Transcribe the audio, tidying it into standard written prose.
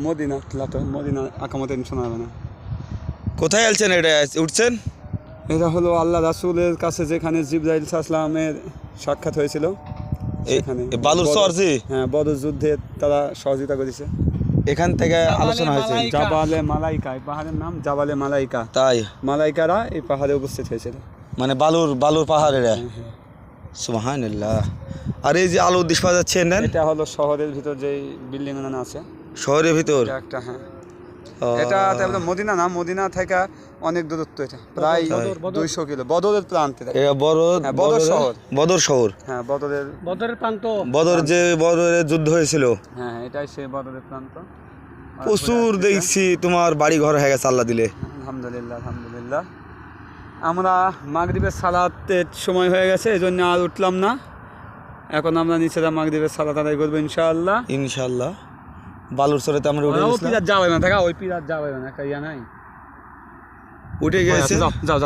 Medina তো Medina আকামতে tension হবে না। কোথায় আলছেন এটা উঠছেন? এটা হলো আল্লাহ রাসূলের কাছে যেখানে জিবরাইল সাল্লামের সাক্ষাৎ হয়েছিল সেখানে। বালুর চরজি? হ্যাঁ, বদর যুদ্ধে তারা সহযোগিতা করেছে। এখান থেকে আলোচনা হয়েছে। জাবালে মালাইকা, এই পাহাড়ের নাম জাবালে মালাইকা। তাই মালাইকারা এই পাহাড়ে উপস্থিত হয়েছিল। মানে বালুর পাহাড় এরা। সুবহানাল্লাহ। আর এই যে আলো দিশা যাচ্ছে না, এটা হলো শহরের ভিতর যে বিল্ডিং আছে শহরের ভিতর একটা। হ্যাঁ, এটা তাহলে মদিনা না, মদিনা থেকে অনেক দূরত্ব, এটা প্রায় 200 কিলো। বদরের প্রান্তে এটা বদর শহর। বদর শহর, হ্যাঁ, বদরের প্রান্ত। বদরের যুদ্ধ হয়েছিল। হ্যাঁ, এটাই সেই বদরের প্রান্ত। প্রচুর দেখছি তোমার বাড়ি ঘর হয়ে গেছে আল্লাহ দিলে। আলহামদুলিল্লাহ। আমরা মাগরিবের সালাতের সময় হয়ে গেছে, এই জন্য আর উঠলাম না। এখন আমরা নিচেরা মাগরিবের সালাত আদায় করবো ইনশাআল্লাহ। বালুর চরেতে আমরা উঠে গেছিলাম। পিরাত যাবে না, ওই পিরাত যাবে না, একটা ইয়া নাই। উঠে গেছে। যাও